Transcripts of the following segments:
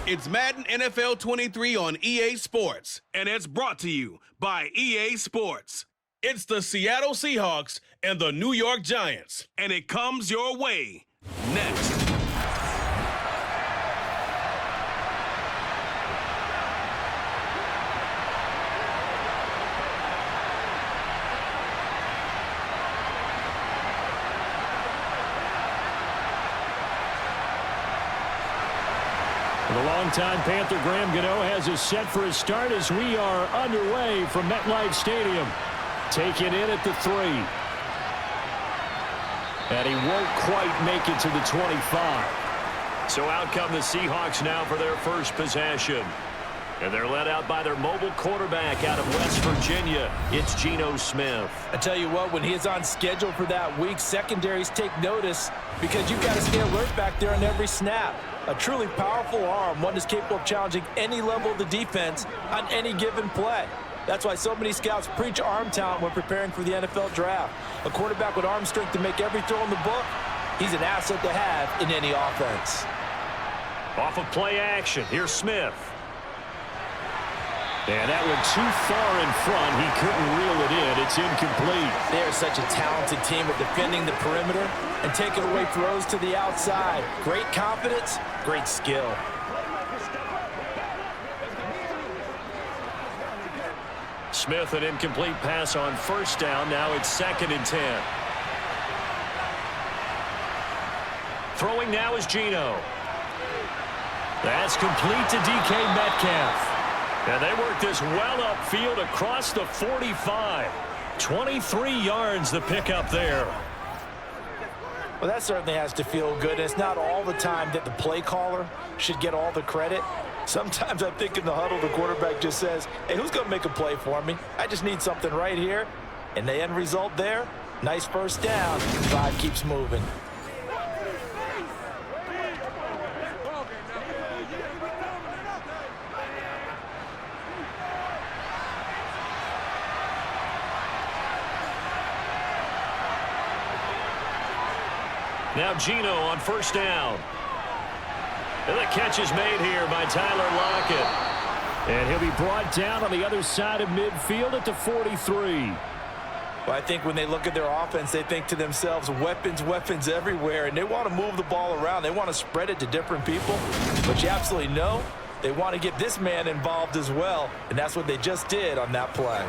It's Madden NFL 23 on EA Sports, and it's brought to you by EA Sports. It's the Seattle Seahawks and the New York Giants, and it comes your way next. The longtime Panther Graham Gano has us set for his start as we are underway from MetLife Stadium. Taken in at the 3. And he won't quite make it to the 25. So out come the Seahawks now for their first possession. And they're led out by their mobile quarterback out of West Virginia. It's Geno Smith. I tell you what, when he is on schedule for that week, secondaries take notice because you've got to stay alert back there on every snap. A truly powerful arm, one that's capable of challenging any level of the defense on any given play. That's why so many scouts preach arm talent when preparing for the NFL draft. A quarterback with arm strength to make every throw in the book, he's an asset to have in any offense. Off of play action, here's Smith. And that went too far in front. He couldn't reel it in. It's incomplete. They are such a talented team at defending the perimeter and taking away throws to the outside. Great confidence, great skill. Smith, an incomplete pass on first down. Now it's 2nd and 10. Throwing now is Geno. That's complete to DK Metcalf. And they work this well upfield across the 45. 23 yards the pickup there. Well, that certainly has to feel good. It's not all the time that the play caller should get all the credit. Sometimes I think in the huddle, the quarterback just says, hey, who's going to make a play for me? I just need something right here. And the end result there, nice first down. Drive keeps moving. Now Geno on first down. And the catch is made here by Tyler Lockett. And he'll be brought down on the other side of midfield at the 43. Well, I think when they look at their offense, they think to themselves, weapons, weapons everywhere. And they want to move the ball around. They want to spread it to different people. But you absolutely know they want to get this man involved as well. And that's what they just did on that play.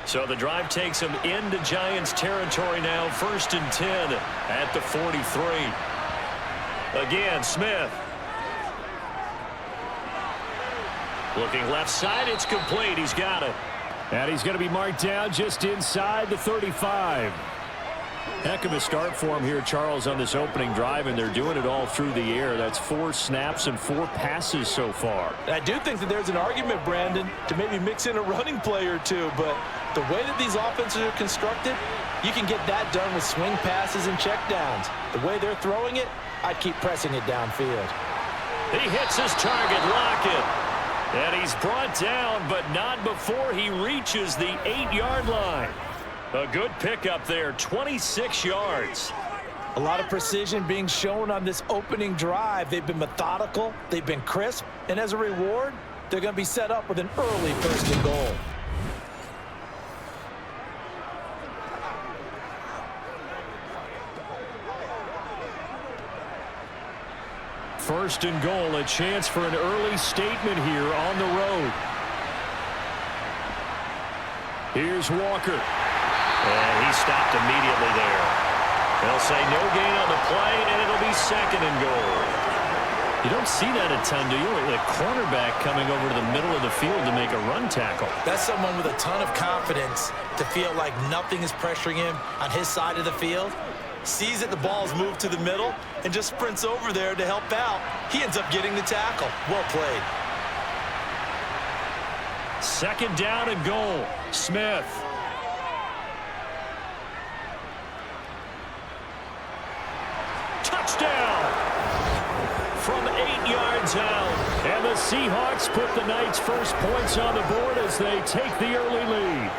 So the drive takes him into Giants territory now. 1st and 10 at the 43. Again, Smith. Looking left side, it's complete. He's got it. And he's going to be marked down just inside the 35. Heck of a start for him here, Charles, on this opening drive, and they're doing it all through the air. That's 4 snaps and 4 passes so far. I do think that there's an argument, Brandon, to maybe mix in a running play or two, but the way that these offenses are constructed, you can get that done with swing passes and checkdowns. The way they're throwing it, I'd keep pressing it downfield. He hits his target, Lockett. And he's brought down, but not before he reaches the 8-yard line. A good pickup there, 26 yards. A lot of precision being shown on this opening drive. They've been methodical, they've been crisp, and as a reward, they're going to be set up with an early 1st and goal. First and goal, a chance for an early statement here on the road. Here's Walker. And he stopped immediately there. They'll say no gain on the play, and it'll be 2nd and goal. You don't see that a ton, do you? A cornerback coming over to the middle of the field to make a run tackle. That's someone with a ton of confidence to feel like nothing is pressuring him on his side of the field. Sees that the ball's moved to the middle and just sprints over there to help out. He ends up getting the tackle. Well played. 2nd down and goal. Smith. Touchdown! from 8 yards out. And the Seahawks put the night's first points on the board as they take the early lead.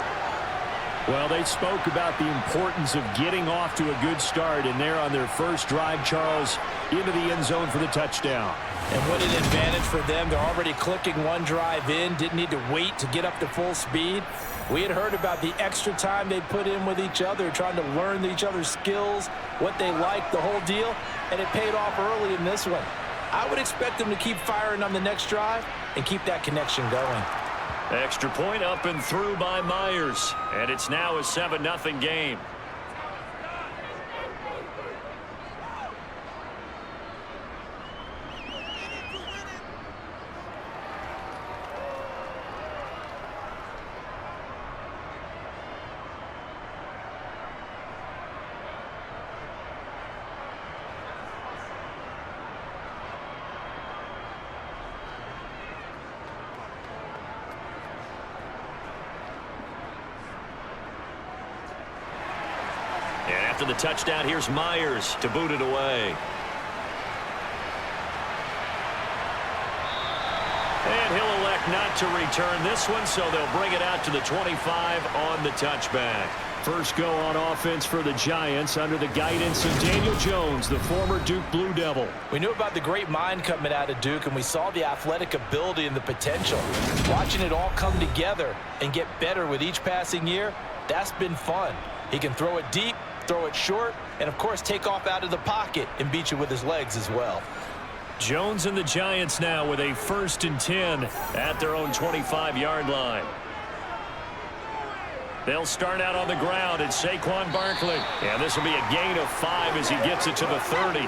Well, they spoke about the importance of getting off to a good start, and they're on their first drive, Charles, into the end zone for the touchdown. And what an advantage for them. They're already clicking one drive in, didn't need to wait to get up to full speed. We had heard about the extra time they put in with each other, trying to learn each other's skills, what they like, the whole deal, and it paid off early in this one. I would expect them to keep firing on the next drive and keep that connection going. Extra point up and through by Myers, and it's now a 7-0 game. After the touchdown, here's Myers to boot it away. And he'll elect not to return this one, so they'll bring it out to the 25 on the touchback. First go on offense for the Giants under the guidance of Daniel Jones, the former Duke Blue Devil. We knew about the great mind coming out of Duke, and we saw the athletic ability and the potential. Watching it all come together and get better with each passing year, that's been fun. He can throw it deep, throw it short, and of course take off out of the pocket and beat you with his legs as well. Jones and the Giants now with a 1st and 10 at their own 25-yard line. They'll start out on the ground at Saquon Barkley. And this will be a gain of 5 as he gets it to the 30.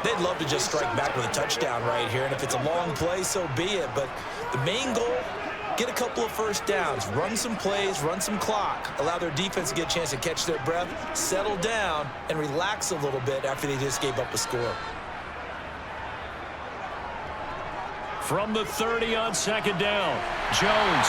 They'd love to just strike back with a touchdown right here, and if it's a long play, so be it. But the main goal, get a couple of first downs, run some plays, run some clock, allow their defense to get a chance to catch their breath, settle down, and relax a little bit after they just gave up a score. From the 30 on 2nd down, Jones.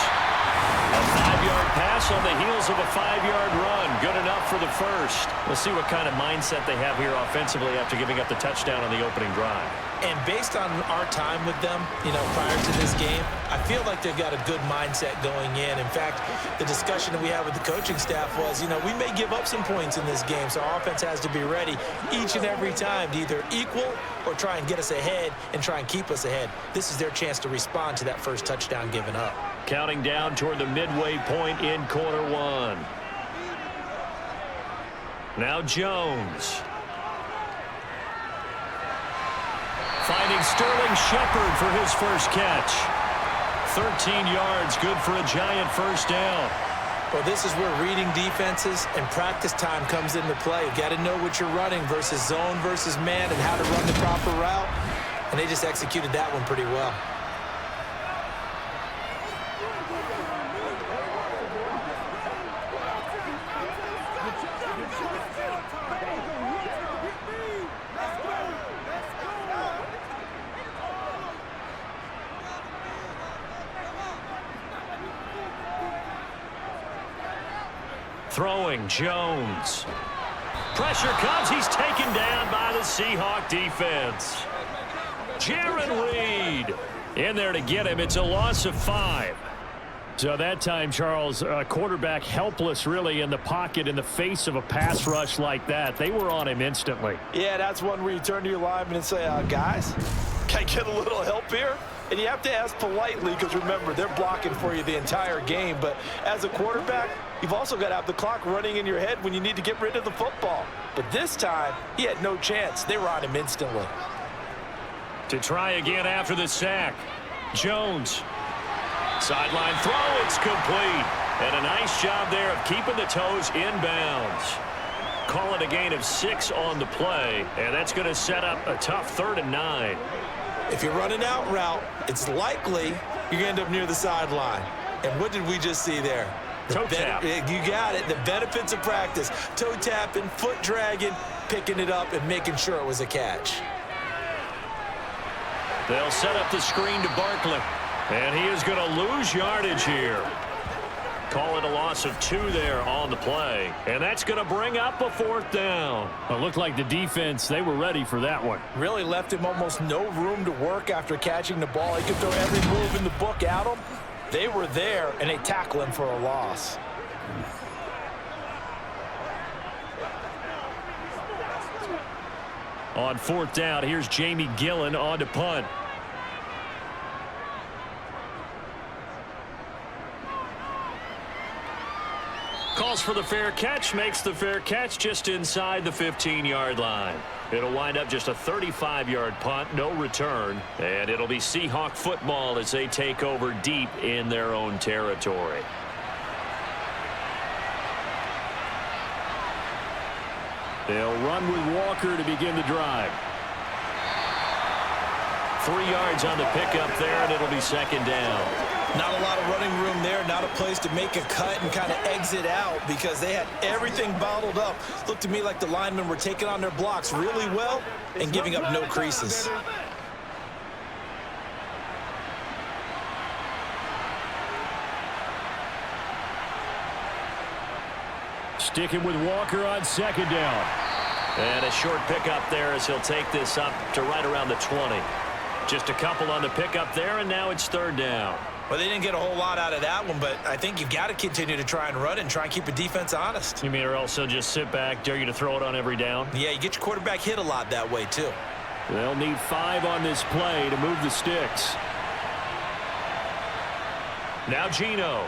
A 5-yard pass on the heels of a 5-yard run. Good enough for the first. We'll see what kind of mindset they have here offensively after giving up the touchdown on the opening drive. And based on our time with them, prior to this game, I feel like they've got a good mindset going in. In fact, the discussion that we had with the coaching staff was, we may give up some points in this game, so our offense has to be ready each and every time to either equal or try and get us ahead and try and keep us ahead. This is their chance to respond to that first touchdown given up. Counting down toward the midway point in quarter one. Now Jones. Finding Sterling Shepard for his first catch. 13 yards, good for a Giant first down. Well, this is where reading defenses and practice time comes into play. You got to know what you're running versus zone versus man and how to run the proper route. And they just executed that one pretty well. Throwing Jones. Pressure comes. He's taken down by the Seahawk defense. Jaron Reed in there to get him. It's a loss of 5. So that time, Charles, quarterback helpless really in the pocket in the face of a pass rush like that. They were on him instantly. Yeah, that's one where you turn to your lineman and say, guys, can I get a little help here? And you have to ask politely because, remember, they're blocking for you the entire game. But as a quarterback, you've also got to have the clock running in your head when you need to get rid of the football. But this time, he had no chance. They were on him instantly. To try again after the sack. Jones. Sideline throw. It's complete. And a nice job there of keeping the toes inbounds. Call it a gain of 6 on the play. And that's going to set up a tough 3rd and 9. If you're running out route, it's likely you're going to end up near the sideline. And what did we just see there? Toe tap. You got it. The benefits of practice. Toe tapping, foot dragging, picking it up, and making sure it was a catch. They'll set up the screen to Barkley. And he is going to lose yardage here. Call it a loss of 2 there on the play. And that's going to bring up a 4th down. It looked like the defense, they were ready for that one. Really left him almost no room to work after catching the ball. He could throw every move in the book at him. They were there, and they tackle him for a loss. On 4th down, here's Jamie Gillen on to punt. Calls for the fair catch, makes the fair catch just inside the 15-yard line. It'll wind up just a 35-yard punt, no return, and it'll be Seahawk football as they take over deep in their own territory. They'll run with Walker to begin the drive. 3 yards on the pickup there, and it'll be 2nd down. Not a lot of running room there, not a place to make a cut and kind of exit out because they had everything bottled up. Looked to me like the linemen were taking on their blocks really well and giving up no creases. Sticking with Walker on 2nd down. And a short pickup there as he'll take this up to right around the 20. Just a couple on the pickup there, and now it's 3rd down. Well, they didn't get a whole lot out of that one, but I think you've got to continue to try and run and try and keep the defense honest. You mean or else they'll just sit back, dare you to throw it on every down? Yeah, you get your quarterback hit a lot that way, too. They'll need 5 on this play to move the sticks. Now Geno.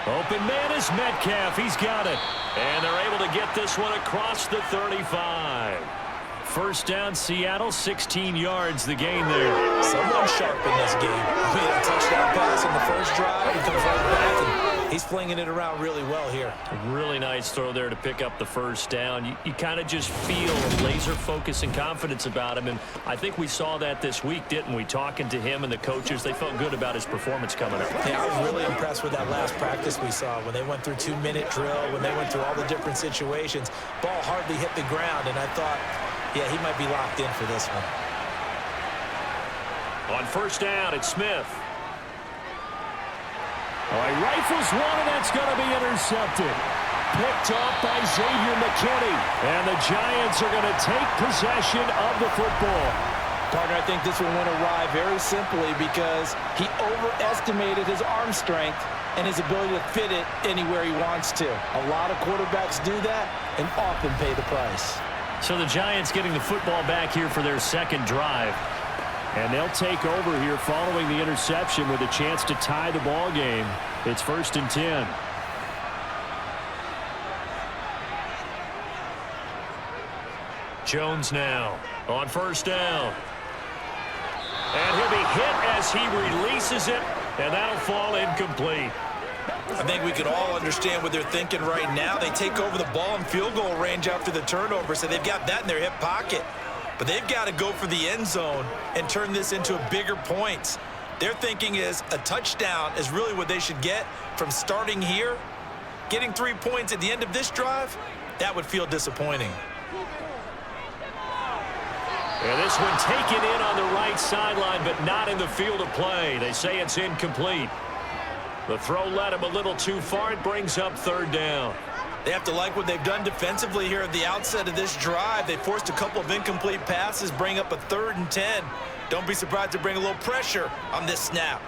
Open man is Metcalf. He's got it. And they're able to get this one across the 35. 1st down, Seattle, 16 yards the gain there. Someone sharp in this game. We had a touchdown pass on the first drive. He comes right back, and he's flinging it around really well here. A really nice throw there to pick up the 1st down. You kind of just feel laser focus and confidence about him, and I think we saw that this week, didn't we? Talking to him and the coaches, they felt good about his performance coming up. Yeah, I was really impressed with that last practice we saw when they went through 2-minute drill, when they went through all the different situations. Ball hardly hit the ground, and I thought, yeah, he might be locked in for this one. On 1st down, it's Smith. All right, rifles one, and that's going to be intercepted. Picked off by Xavier McKinney. And the Giants are going to take possession of the football. Partner, I think this one went awry very simply because he overestimated his arm strength and his ability to fit it anywhere he wants to. A lot of quarterbacks do that and often pay the price. So the Giants getting the football back here for their 2nd drive. And they'll take over here following the interception with a chance to tie the ball game. It's 1st and 10. Jones now on 1st down. And he'll be hit as he releases it, and that'll fall incomplete. I think we could all understand what they're thinking right now. They take over the ball in field goal range after the turnover, so they've got that in their hip pocket. But they've got to go for the end zone and turn this into bigger points. Their thinking is a touchdown is really what they should get from starting here. Getting 3 points at the end of this drive, that would feel disappointing. And this one taken in on the right sideline, but not in the field of play. They say it's incomplete. The throw led him a little too far. It brings up 3rd down. They have to like what they've done defensively here at the outset of this drive. They forced a couple of incomplete passes, bring up a 3rd and 10. Don't be surprised to bring a little pressure on this snap.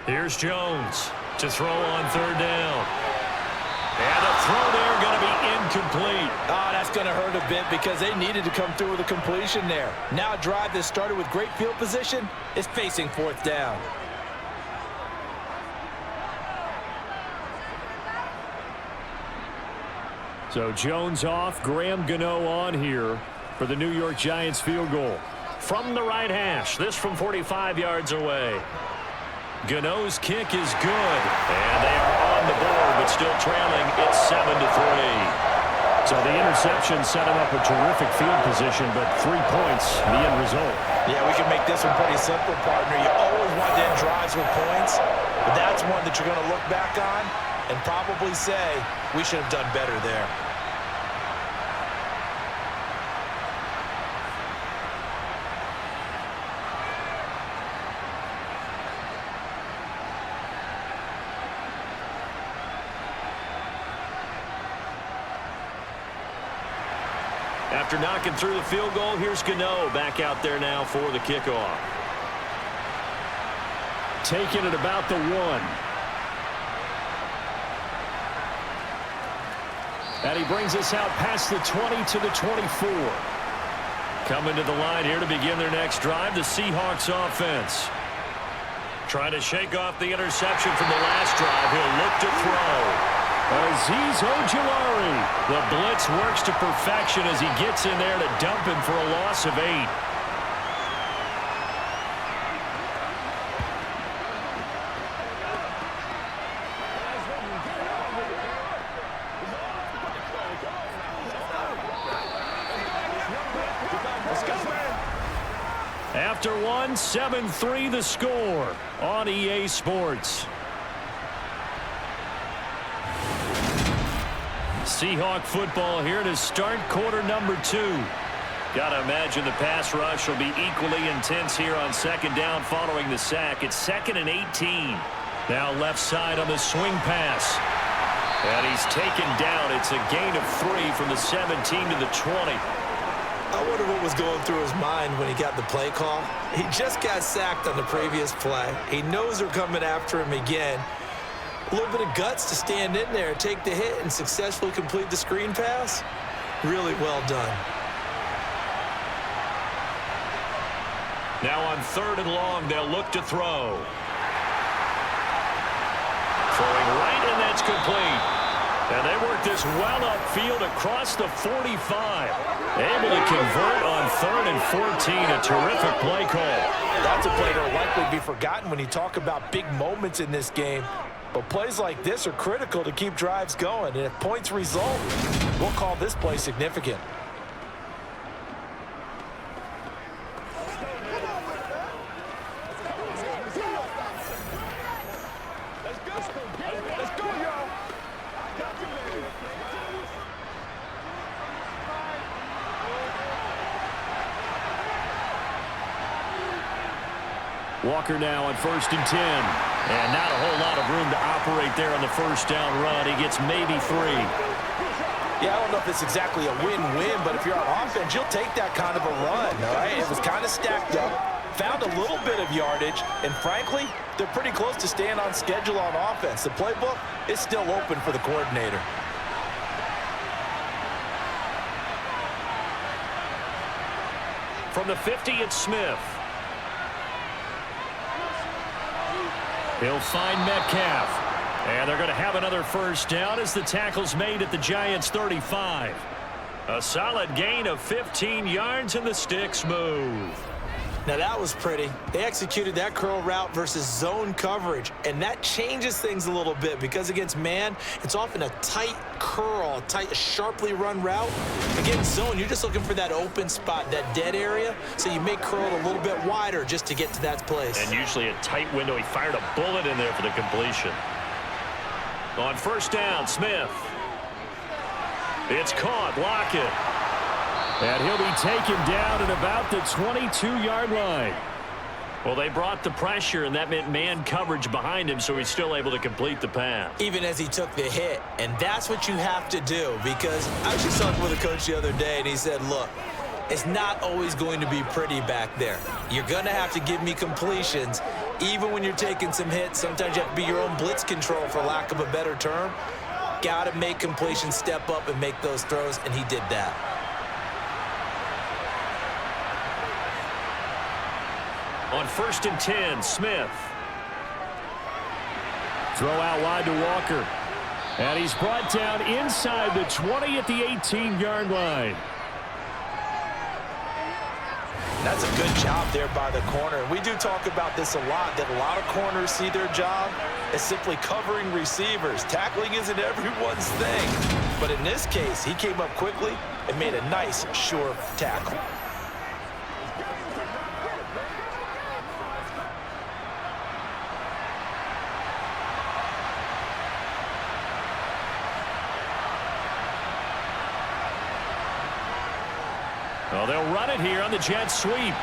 Here's Jones to throw on 3rd down. And the throw there going to be incomplete. Oh, that's going to hurt a bit because they needed to come through with a completion there. Now a drive that started with great field position is facing 4th down. So Jones off, Graham Gano on here for the New York Giants field goal. From the right hash, this from 45 yards away. Gano's kick is good, and they are on the board, but still trailing. It's 7-3. So the interception set him up a terrific field position, but 3 points, the end result. Yeah, we can make this one pretty simple, partner. You always want to end drives with points, but that's one that you're going to look back on and probably say, we should have done better there. After knocking through the field goal, here's Gano back out there now for the kickoff. Taking it about the 1. And he brings us out past the 20 to the 24. Coming to the line here to begin their next drive, the Seahawks offense. Trying to shake off the interception from the last drive. He'll look to throw. Azeez Ojulari. The blitz works to perfection as he gets in there to dump him for a loss of 8. After 1, 7-3 the score on EA Sports. Seahawk football here to start quarter number 2. Gotta imagine the pass rush will be equally intense here on second down following the sack. It's 2nd and 18. Now left side on the swing pass. And he's taken down. It's a gain of 3 from the 17 to the 20. I wonder what was going through his mind when he got the play call. He just got sacked on the previous play. He knows they're coming after him again. A little bit of guts to stand in there, take the hit, and successfully complete the screen pass. Really well done. Now on 3rd and long, they'll look to throw. Throwing right, and that's complete. And they work this well upfield across the 45. Able to convert on 3rd and 14. A terrific play call. That's a play that will likely be forgotten when you talk about big moments in this game. But plays like this are critical to keep drives going. And if points result, we'll call this play significant. Walker now on 1st and 10. And not a whole lot of room to operate there on the first down run. He gets maybe 3. Yeah, I don't know if it's exactly a win-win, but if you're on offense, you'll take that kind of a run, all right? It was kind of stacked up, found a little bit of yardage, and frankly, they're pretty close to staying on schedule on offense. The playbook is still open for the coordinator. From the 50, it's Smith. He'll find Metcalf. And they're going to have another first down as the tackle's made at the Giants' 35. A solid gain of 15 yards in the Stix move. Now that was pretty. They executed that curl route versus zone coverage, and that changes things a little bit because against man, it's often a tight curl, a sharply run route. Against zone, you're just looking for that open spot, that dead area, so you make curl a little bit wider just to get to that place. And usually a tight window. He fired a bullet in there for the completion. On first down, Smith. It's caught. Lockett. And he'll be taken down at about the 22-yard line. Well, they brought the pressure, and that meant man coverage behind him, so he's still able to complete the pass. Even as he took the hit, and that's what you have to do, because I was just talking with a coach the other day, and he said, look, it's not always going to be pretty back there. You're going to have to give me completions, even when you're taking some hits. Sometimes you have to be your own blitz control, for lack of a better term. Got to make completions, step up, and make those throws, and he did that. On first and 10, Smith. Throw out wide to Walker. And he's brought down inside the 20 at the 18-yard line. That's a good job there by the corner. We do talk about this a lot, that a lot of corners see their job as simply covering receivers. Tackling isn't everyone's thing. But in this case, he came up quickly and made a nice, sure tackle. Well, they'll run it here on the jet sweep.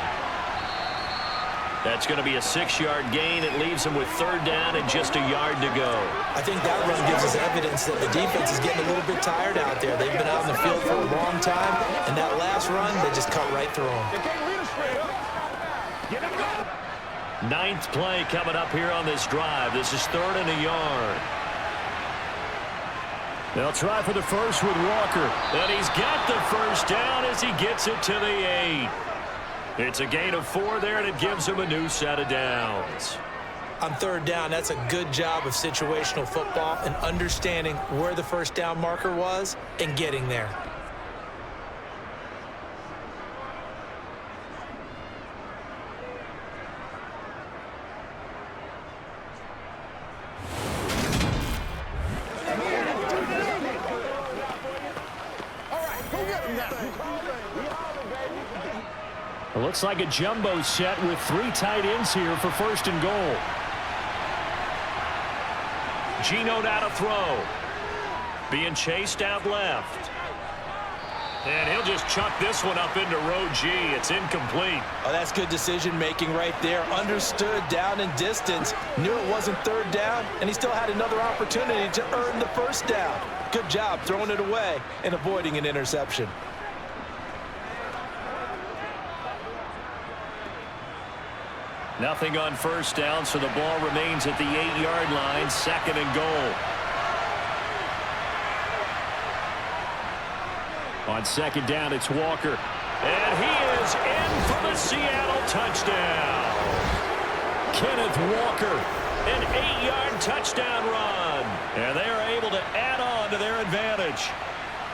That's going to be a 6-yard gain. It leaves them with 3rd down and just a yard to go. I think that run gives us evidence that the defense is getting a little bit tired out there. They've been out in the field for a long time, and that last run, they just cut right through them. 9th play coming up here on this drive. This is 3rd and a yard. They'll try for the first with Walker. And he's got the first down as he gets it to the 8. It's a gain of 4 there, and it gives him a new set of downs. On 3rd down, that's a good job of situational football and understanding where the first down marker was and getting there. It looks like a jumbo set with 3 tight ends here for 1st and goal. Geno now to throw. Being chased out left. And he'll just chuck this one up into row G. It's incomplete. Oh, that's good decision-making right there. Understood down and distance. Knew it wasn't 3rd down, and he still had another opportunity to earn the first down. Good job throwing it away and avoiding an interception. Nothing on first down, so the ball remains at the 8-yard line, 2nd and goal. On 2nd down, it's Walker. And he is in for the Seattle touchdown. Kenneth Walker. An 8-yard touchdown run. And they are able to add on to their advantage.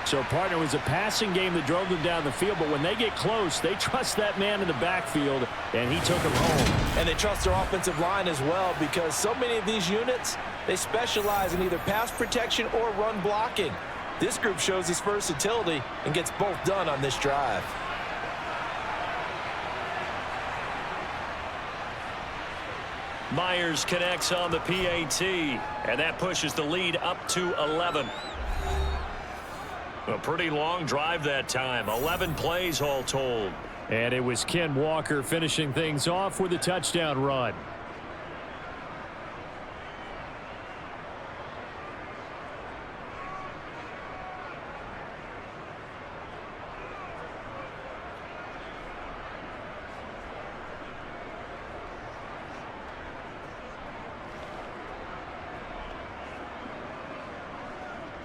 So, partner, it was a passing game that drove them down the field, but when they get close, they trust that man in the backfield, and he took them home. And they trust their offensive line as well, because so many of these units, they specialize in either pass protection or run blocking. This group shows its versatility and gets both done on this drive. Myers connects on the PAT, and that pushes the lead up to 11. A pretty long drive that time. 11 plays all told. And it was Ken Walker finishing things off with a touchdown run.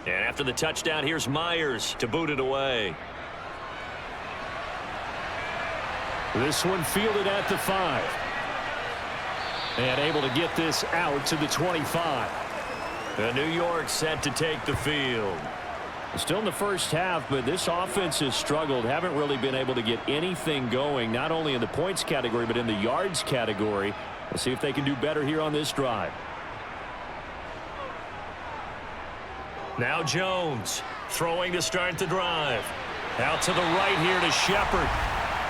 And after the touchdown, here's Myers to boot it away. This one fielded at the 5. And able to get this out to the 25. The New York set to take the field. Still in the first half, but this offense has struggled. Haven't really been able to get anything going, not only in the points category, but in the yards category. We'll see if they can do better here on this drive. Now Jones throwing to start the drive. Out to the right here to Shepard.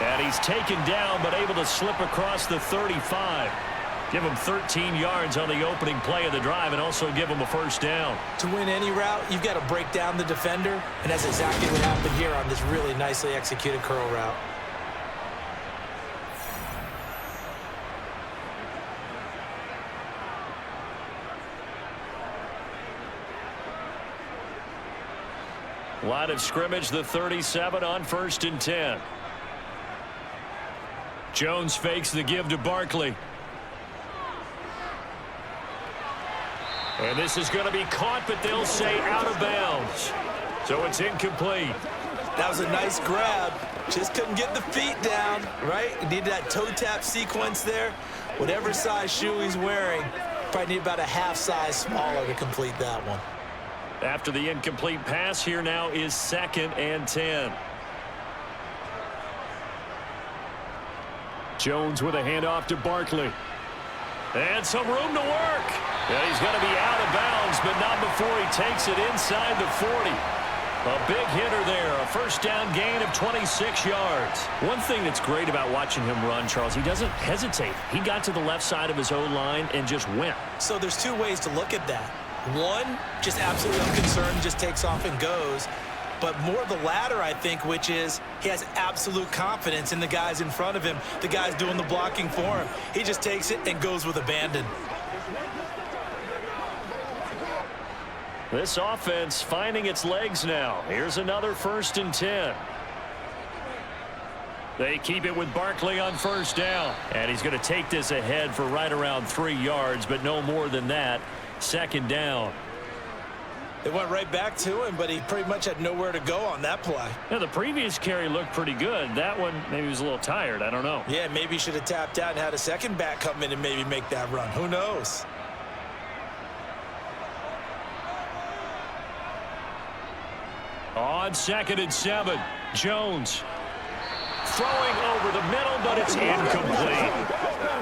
And he's taken down but able to slip across the 35. Give him 13 yards on the opening play of the drive and also give him a first down. To win any route, you've got to break down the defender, and that's exactly what happened here on this really nicely executed curl route. Line of scrimmage, the 37 on 1st and 10. Jones fakes the give to Barkley. And this is going to be caught, but they'll say out of bounds. So it's incomplete. That was a nice grab. Just couldn't get the feet down, right? He needed that toe tap sequence there. Whatever size shoe he's wearing, probably need about a half size smaller to complete that one. After the incomplete pass, here now is 2nd and 10. Jones with a handoff to Barkley. And some room to work. And he's going to be out of bounds, but not before he takes it inside the 40. A big hitter there. A first down gain of 26 yards. One thing that's great about watching him run, Charles, he doesn't hesitate. He got to the left side of his O-line and just went. So there's two ways to look at that. One, just absolutely unconcerned, just takes off and goes. but more the latter, I think, which is he has absolute confidence in the guys in front of him, the guys doing the blocking for him. He just takes it and goes with abandon. This offense finding its legs now. Here's another 1st and 10. They keep it with Barkley on 1st down. And he's going to take this ahead for right around 3 yards, but no more than that. 2nd down. It went right back to him, but he pretty much had nowhere to go on that play. Yeah, the previous carry looked pretty good. That one, maybe he was a little tired. I don't know. Yeah, maybe he should have tapped out and had a second back come in and maybe make that run. Who knows? On 2nd and 7, Jones throwing over the middle, but it's incomplete.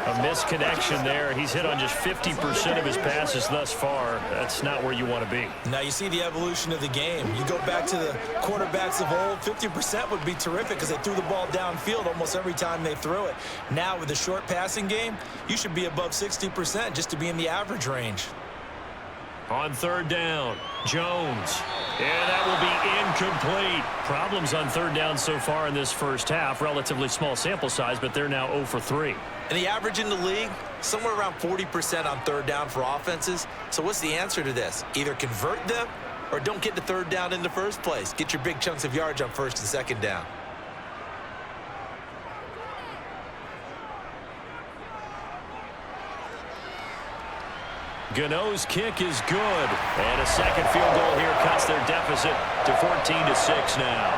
A misconnection there. He's hit on just 50% of his passes thus far. That's not where you want to be. Now you see the evolution of the game. You go back to the quarterbacks of old, 50% would be terrific because they threw the ball downfield almost every time they threw it. Now with the short passing game, you should be above 60% just to be in the average range. On 3rd down, Jones. And that will be incomplete. Problems on 3rd down so far in this first half. Relatively small sample size, but they're now 0 for 3. And the average in the league, somewhere around 40% on 3rd down for offenses. So what's the answer to this? Either convert them or don't get to 3rd down in the first place. Get your big chunks of yards on 1st and 2nd down. Gano's kick is good. And a 2nd field goal here cuts their deficit to 14-6 now.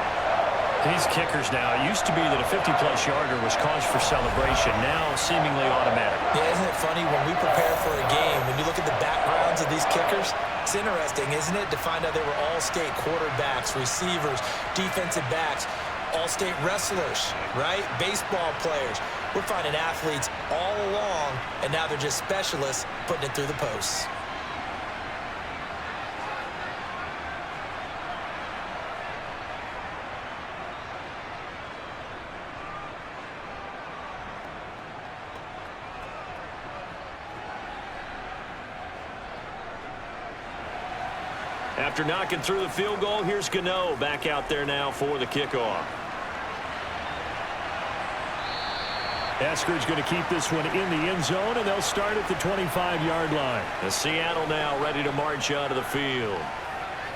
These kickers now, it used to be that a 50-plus yarder was cause for celebration. Now seemingly automatic. Yeah, isn't it funny when we prepare for a game, when you look at the backgrounds of these kickers, it's interesting, isn't it, to find out they were all-state quarterbacks, receivers, defensive backs, all-state wrestlers, right? Baseball players. We're finding athletes all along, and now they're just specialists putting it through the posts. After knocking through the field goal, here's Gano back out there now for the kickoff. Esker's going to keep this one in the end zone, and they'll start at the 25-yard line. The Seattle now ready to march out of the field.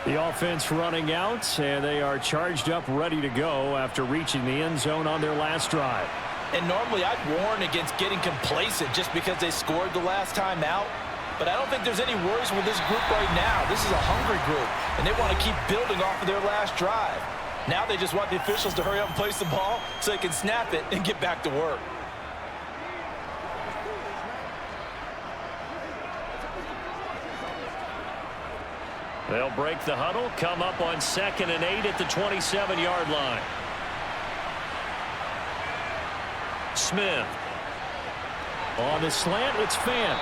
The offense running out, and they are charged up, ready to go after reaching the end zone on their last drive. And normally I'd warn against getting complacent just because they scored the last time out. But I don't think there's any worries with this group right now. This is a hungry group, and they want to keep building off of their last drive. Now they just want the officials to hurry up and place the ball so they can snap it and get back to work. They'll break the huddle, come up on 2nd and 8 at the 27-yard line. Smith. On the slant, it's Fant.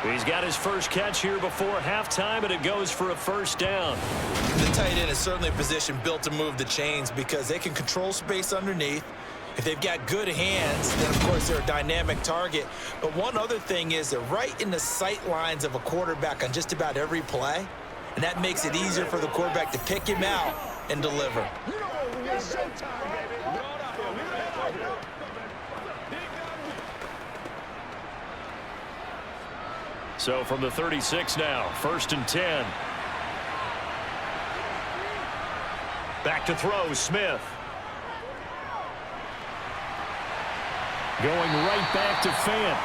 He's got his first catch here before halftime, and it goes for a 1st down. The tight end is certainly a position built to move the chains because they can control space underneath. If they've got good hands, then, of course, they're a dynamic target. But one other thing is they're right in the sight lines of a quarterback on just about every play, and that makes it easier for the quarterback to pick him out and deliver. So from the 36 now, 1st and 10. Back to throw, Smith. Going right back to Fant.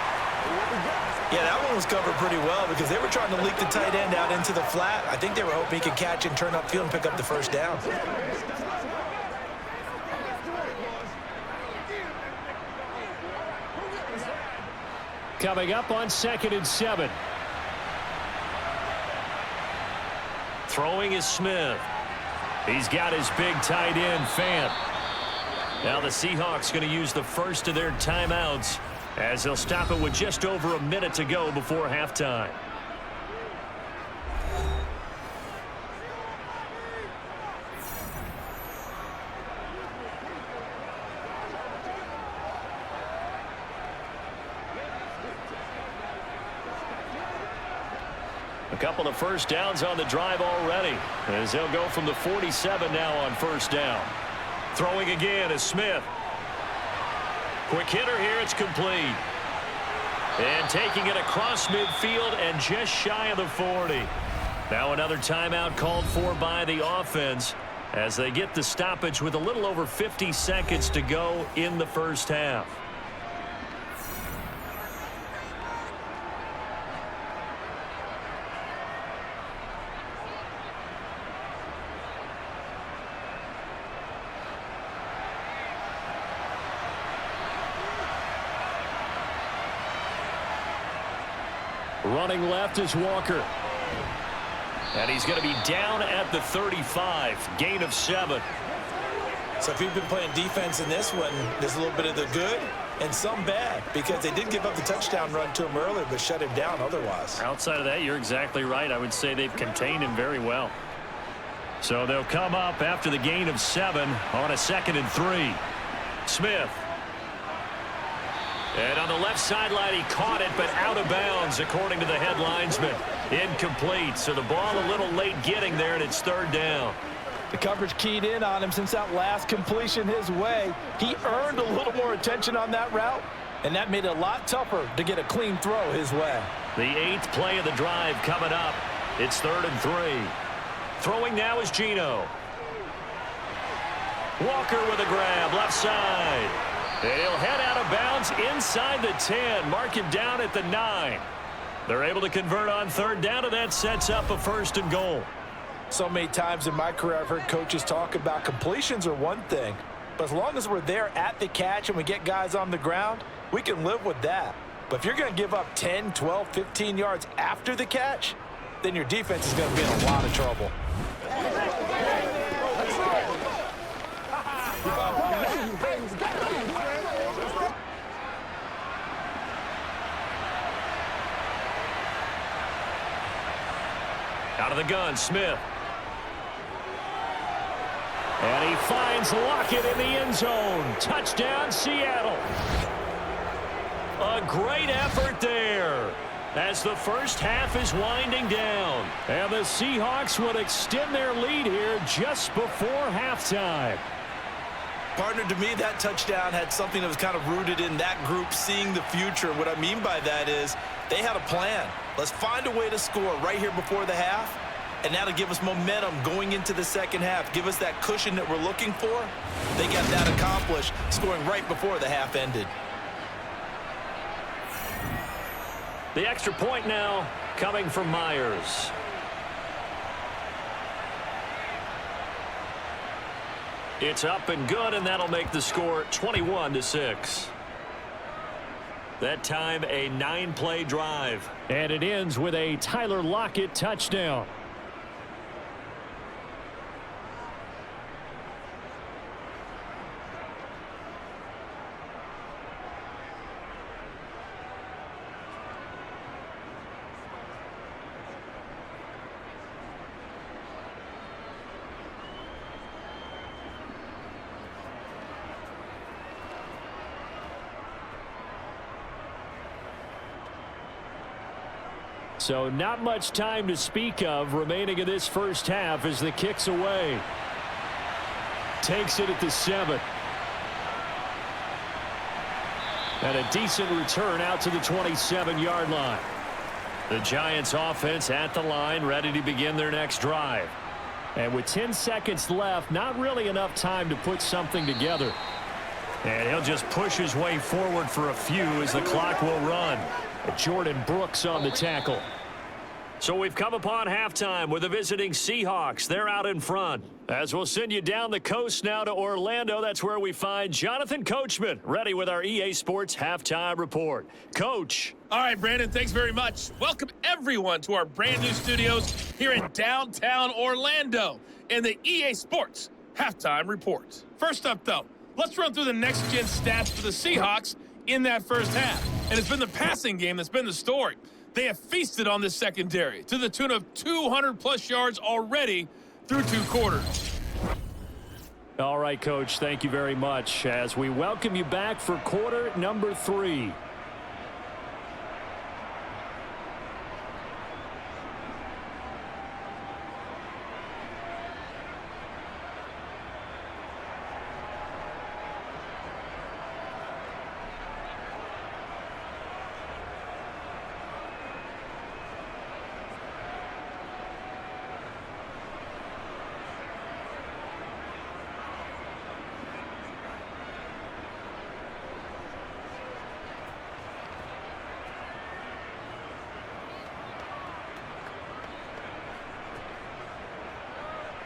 Yeah, that one was covered pretty well because they were trying to leak the tight end out into the flat. I think they were hoping he could catch and turn upfield and pick up the 1st down. Coming up on 2nd and 7. Throwing is Smith. He's got his big tight end, Fant. Now the Seahawks going to use the first of their timeouts as they'll stop it with just over a minute to go before halftime. A couple of first downs on the drive already, as they'll go from the 47 now on first down. Throwing again is Smith. Quick hitter here, it's complete. And taking it across midfield and just shy of the 40. Now another timeout called for by the offense as they get the stoppage with a little over 50 seconds to go in the first half. Running left is Walker. And he's going to be down at the 35. Gain of 7. So if you've been playing defense in this one, there's a little bit of the good and some bad, because they did give up the touchdown run to him earlier but shut him down otherwise. Outside of that, you're exactly right. I would say they've contained him very well. So they'll come up after the gain of 7 on a 2nd and 3. Smith. And on the left sideline, he caught it, but out of bounds, according to the head linesman. Incomplete, so the ball a little late getting there, and it's 3rd down. The coverage keyed in on him since that last completion his way. He earned a little more attention on that route, and that made it a lot tougher to get a clean throw his way. The 8th play of the drive coming up. It's 3rd and 3. Throwing now is Geno. Walker with a grab, left side. And he'll head out of bounds inside the 10. Mark him down at the 9. They're able to convert on 3rd down, and that sets up a 1st and goal. So many times in my career I've heard coaches talk about completions are one thing, but as long as we're there at the catch and we get guys on the ground, we can live with that. But if you're going to give up 10, 12, 15 yards after the catch, then your defense is going to be in a lot of trouble. Out of the gun, Smith. And he finds Lockett in the end zone. Touchdown, Seattle. A great effort there as the first half is winding down. And the Seahawks would extend their lead here just before halftime. Partner, to me, that touchdown had something that was kind of rooted in that group seeing the future. What I mean by that is they had a plan. Let's find a way to score right here before the half, and that'll give us momentum going into the second half. Give us that cushion that we're looking for. They got that accomplished, scoring right before the half ended. The extra point now coming from Myers. It's up and good, and that'll make the score 21-6. That time a 9-play drive. And it ends with a Tyler Lockett touchdown. So not much time to speak of remaining in this first half as the kick's away. Takes it at the 7. And a decent return out to the 27-yard line. The Giants offense at the line, ready to begin their next drive. And with 10 seconds left, not really enough time to put something together. And he'll just push his way forward for a few as the clock will run. Jordan Brooks on the tackle. So we've come upon halftime with the visiting Seahawks. They're out in front. As we'll send you down the coast now to Orlando, that's where we find Jonathan Coachman, ready with our EA Sports Halftime Report. Coach. All right, Brandon, thanks very much. Welcome, everyone, to our brand new studios here in downtown Orlando in the EA Sports Halftime Report. First up, though, let's run through the next-gen stats for the Seahawks in that first half. And it's been the passing game that's been the story. They have feasted on this secondary to the tune of 200-plus yards already through 2 quarters. All right, Coach, thank you very much as we welcome you back for quarter number 3.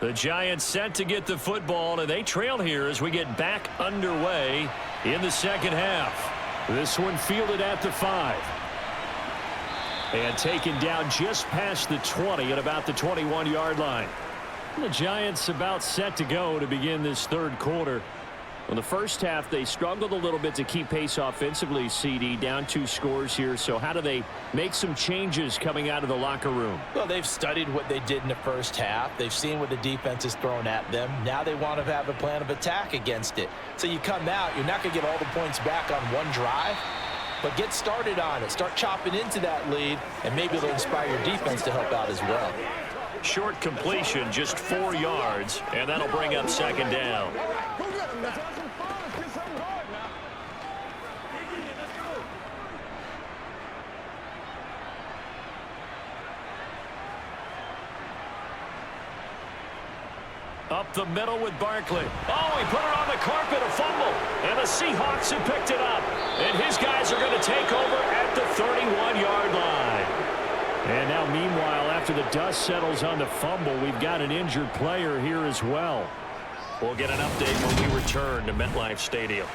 The Giants set to get the football, and they trail here as we get back underway in the second half. This one fielded at the 5. And taken down just past the 20 at about the 21-yard line. The Giants about set to go to begin this third quarter. In the first half, they struggled a little bit to keep pace offensively, CD, down 2 scores here. So how do they make some changes coming out of the locker room? Well, they've studied what they did in the first half. They've seen what the defense has thrown at them. Now they want to have a plan of attack against it. So you come out, you're not going to get all the points back on one drive, but get started on it. Start chopping into that lead, and maybe it'll inspire your defense to help out as well. Short completion, just 4 yards, and that'll bring up second down. Up the middle with Barkley. Oh, he put it on the carpet, a fumble. And the Seahawks have picked it up. And his guys are going to take over at the 31-yard line. And now, meanwhile, after the dust settles on the fumble, we've got an injured player here as well. We'll get an update when we return to MetLife Stadium.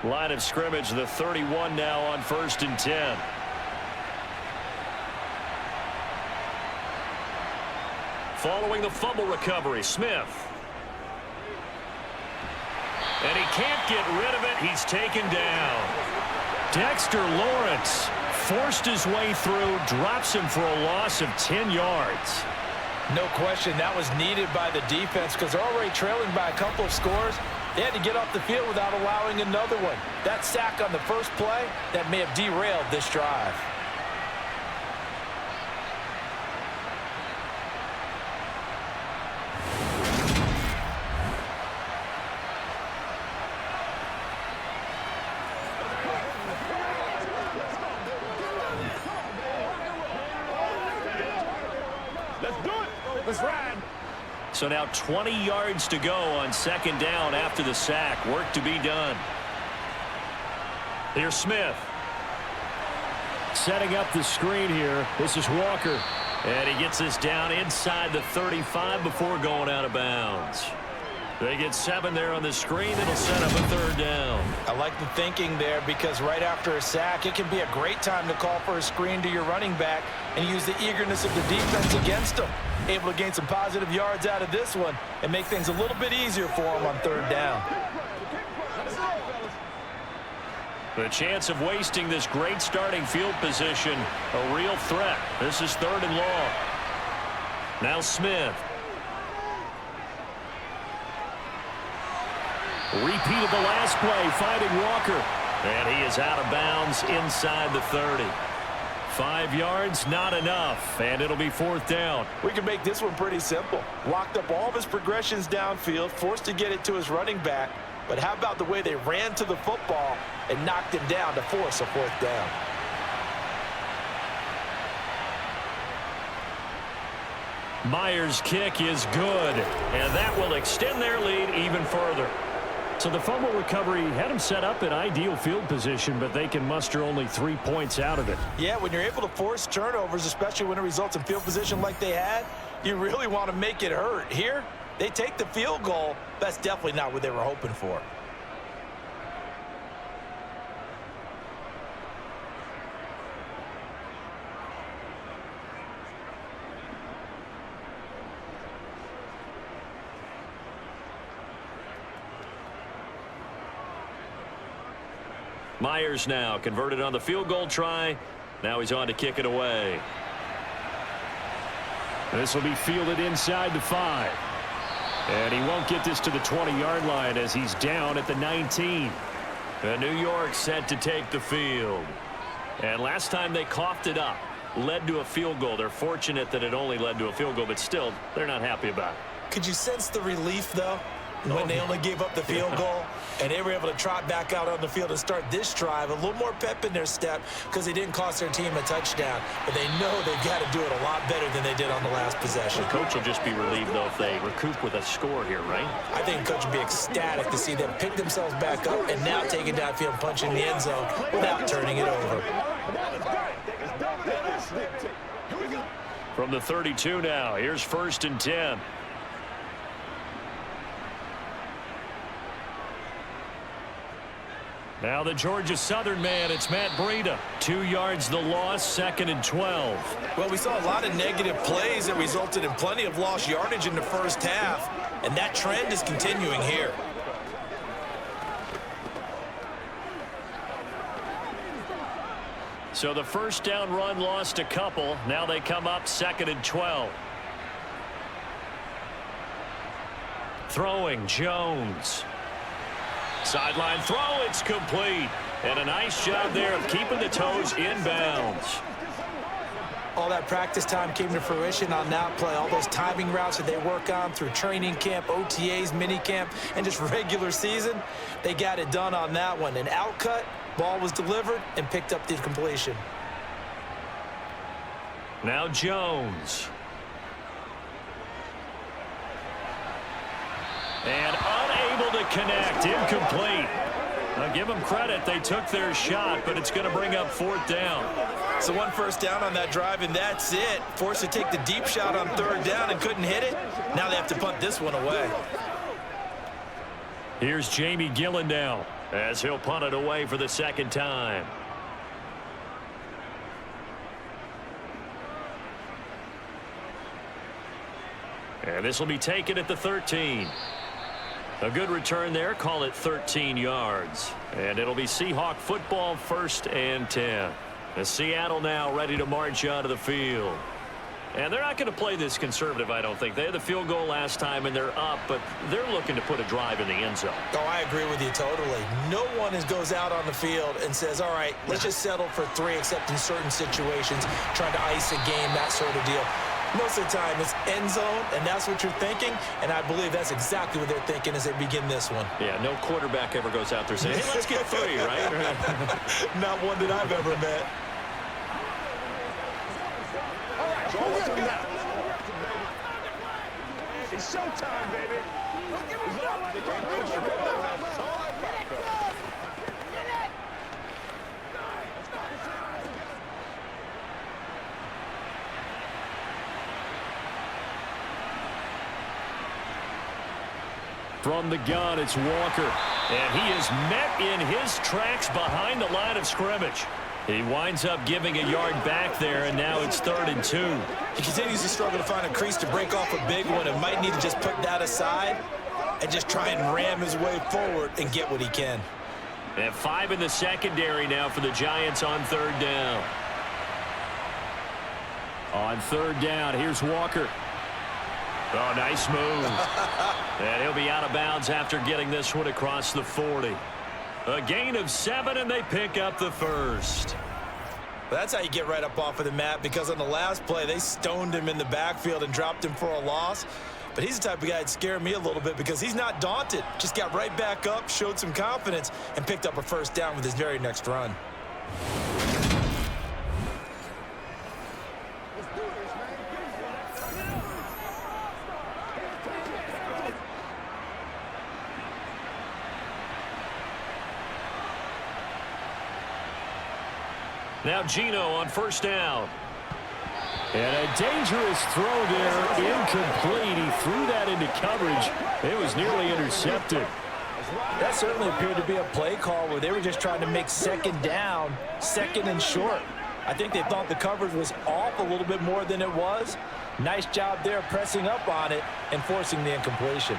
Line of scrimmage, the 31 now on 1st and 10. Following the fumble recovery, Smith. And he can't get rid of it. He's taken down. Dexter Lawrence forced his way through, drops him for a loss of 10 yards. No question, that was needed by the defense because they're already trailing by a couple of scores. They had to get off the field without allowing another one. That sack on the first play, that may have derailed this drive. Let's do it. Let's ride. So now 20 yards to go on second down after the sack. Work to be done. Here's Smith. Setting up the screen here. This is Walker. And he gets this down inside the 35 before going out of bounds. They get 7 there on the screen. It'll set up a third down. I like the thinking there because right after a sack, it can be a great time to call for a screen to your running back and use the eagerness of the defense against them. Able to gain some positive yards out of this one and make things a little bit easier for them on third down. The chance of wasting this great starting field position, a real threat. This is 3rd and long. Now Smith. Repeat of the last play, finding Walker. And he is out of bounds inside the 30. 5 yards, not enough, and it'll be 4th down. We can make this one pretty simple. Locked up all of his progressions downfield, forced to get it to his running back. But how about the way they ran to the football and knocked him down to force a 4th down? Myers' kick is good, and that will extend their lead even further. So the fumble recovery had them set up in ideal field position, but they can muster only 3 points out of it. Yeah, when you're able to force turnovers, especially when it results in field position like they had, you really want to make it hurt. Here, they take the field goal. That's definitely not what they were hoping for. Myers now converted on the field goal try. Now he's on to kick it away. This will be fielded inside the 5. And he won't get this to the 20-yard line as he's down at the 19. And New York set to take the field. And last time they coughed it up, led to a field goal. They're fortunate that it only led to a field goal, but still, they're not happy about it. Could you sense the relief, though? when they only gave up the field goal, and they were able to trot back out on the field and start this drive. A little more pep in their step because they didn't cost their team a touchdown, but they know they've got to do it a lot better than they did on the last possession. The coach will just be relieved, though, if they recoup with a score here, right? I think the coach would be ecstatic to see them pick themselves back up and now take it downfield, punch in the end zone without turning it over. From the 32 now, here's 1st and 10. Now the Georgia Southern man, it's Matt Breida. 2 yards the loss, 2nd and 12. Well, we saw a lot of negative plays that resulted in plenty of lost yardage in the first half, and that trend is continuing here. So the first down run lost a couple. Now they come up 2nd and 12. Throwing, Jones. Sideline throw, it's complete. And a nice job there of keeping the toes inbounds. All that practice time came to fruition on that play. All those timing routes that they work on through training camp, OTAs, mini camp, and just regular season, they got it done on that one. An outcut, ball was delivered, and picked up the completion. Now Jones. And unable to connect, incomplete. Now give them credit, they took their shot, but it's going to bring up 4th down. So 1 first down on that drive, and that's it. Forced to take the deep shot on 3rd down and couldn't hit it. Now they have to punt this one away. Here's Jamie Gillen now, as he'll punt it away for the 2nd time. And this will be taken at the 13. A good return there, call it 13 yards. And it'll be Seahawk football, 1st and 10. As Seattle now ready to march onto the field. And they're not going to play this conservative, I don't think. They had the field goal last time, and they're up, but they're looking to put a drive in the end zone. Oh, I agree with you totally. No one goes out on the field and says, all right, let's just settle for 3, except in certain situations, trying to ice a game, that sort of deal. Most of the time, it's end zone, and that's what you're thinking, and I believe that's exactly what they're thinking as they begin this one. Yeah, no quarterback ever goes out there saying, hey, let's get 3, right? Not one that I've ever met. It's showtime, baby. From the gun, it's Walker. And he is met in his tracks behind the line of scrimmage. He winds up giving a yard back there, and now it's 3rd and 2. He continues to struggle to find a crease to break off a big one and might need to just put that aside and just try and ram his way forward and get what he can. And 5 in the secondary now for the Giants on 3rd down. On 3rd down, here's Walker. Oh, nice move. And he'll be out of bounds after getting this one across the 40. A gain of 7, and they pick up the 1st. That's how you get right up off of the mat, because on the last play, they stoned him in the backfield and dropped him for a loss. But he's the type of guy that scared me a little bit because he's not daunted. Just got right back up, showed some confidence, and picked up a 1st down with his very next run. Now Gino on 1st down. And a dangerous throw there, incomplete. He threw that into coverage. It was nearly intercepted. That certainly appeared to be a play call where they were just trying to make 2nd down, 2nd and short. I think they thought the coverage was off a little bit more than it was. Nice job there pressing up on it and forcing the incompletion.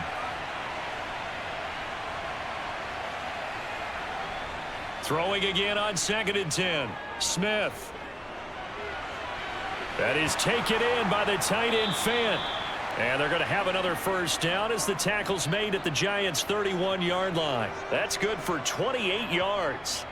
Throwing again on 2nd and 10. Smith. That is taken in by the tight end Fant. And they're going to have another 1st down as the tackle's made at the Giants' 31-yard line. That's good for 28 yards.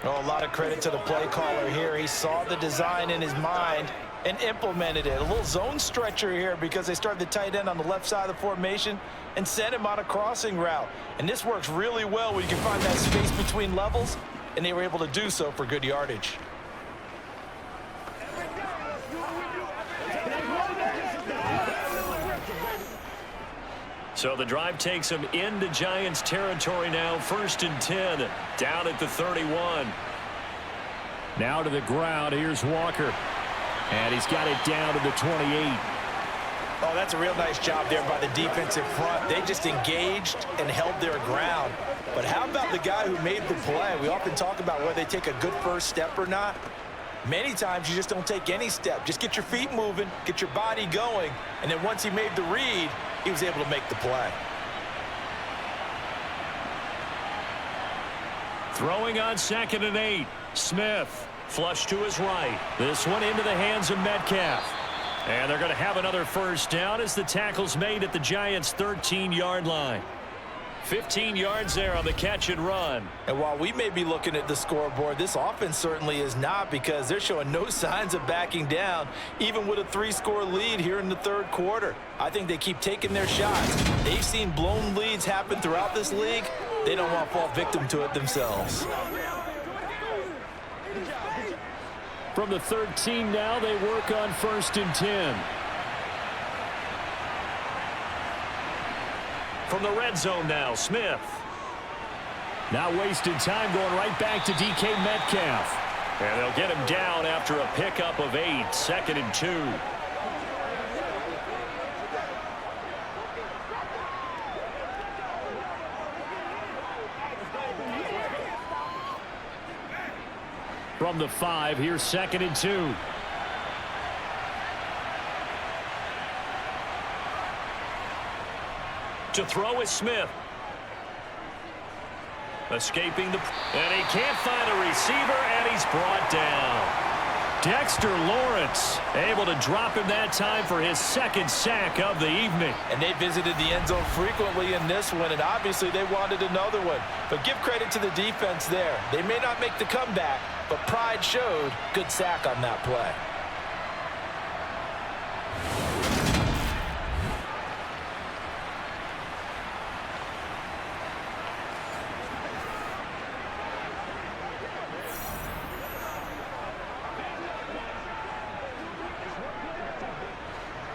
Oh, a lot of credit to the play caller here. He saw the design in his mind and implemented it. A little zone stretcher here because they started the tight end on the left side of the formation and sent him on a crossing route. And this works really well when you can find that space between levels, and they were able to do so for good yardage. So the drive takes them into Giants territory now. 1st and 10, down at the 31. Now to the ground. Here's Walker. And he's got it down to the 28. Oh, that's a real nice job there by the defensive front. They just engaged and held their ground. But how about the guy who made the play? We often talk about whether they take a good first step or not. Many times you just don't take any step. Just get your feet moving, get your body going, and then once he made the read, he was able to make the play. Throwing on 2nd and 8. Smith, flush to his right. This one into the hands of Metcalf. And they're going to have another first down as the tackle's made at the Giants' 13-yard line. 15 yards there on the catch and run. And while we may be looking at the scoreboard, this offense certainly is not, because they're showing no signs of backing down, even with a 3-score lead here in the 3rd quarter. I think they keep taking their shots. They've seen blown leads happen throughout this league. They don't want to fall victim to it themselves. From the 13 now, they work on 1st and 10. From the red zone now, Smith. Not wasting time, going right back to DK Metcalf. And they'll get him down after a pickup of 8, 2nd and 2. From the 5, here's 2nd and 2. To throw is Smith. Escaping the... And he can't find a receiver, and he's brought down. Dexter Lawrence able to drop him that time for his 2nd sack of the evening. And they visited the end zone frequently in this one, and obviously they wanted another one. But give credit to the defense there. They may not make the comeback, but pride showed. Good sack on that play.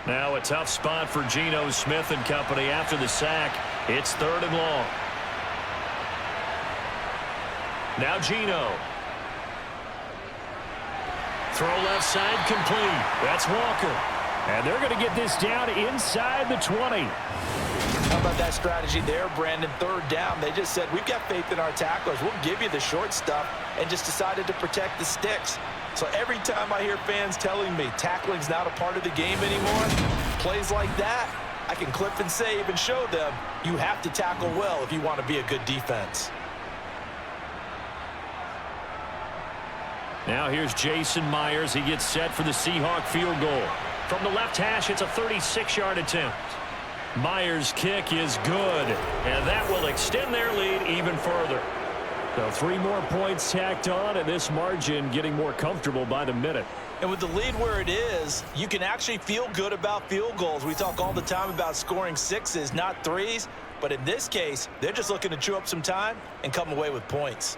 Now a tough spot for Geno Smith and company after the sack. It's 3rd and long. Now Geno. Throw left side complete. That's Walker. And they're going to get this down inside the 20. How about that strategy there, Brandon? 3rd down. They just said, we've got faith in our tacklers. We'll give you the short stuff, and just decided to protect the sticks. So every time I hear fans telling me tackling's not a part of the game anymore, plays like that, I can clip and save and show them you have to tackle well if you want to be a good defense. Now here's Jason Myers. He gets set for the Seahawk field goal. From the left hash, it's a 36-yard attempt. Myers' kick is good. And that will extend their lead even further. So 3 more points tacked on, and this margin getting more comfortable by the minute. And with the lead where it is, you can actually feel good about field goals. We talk all the time about scoring 6s, not 3s. But in this case, they're just looking to chew up some time and come away with points.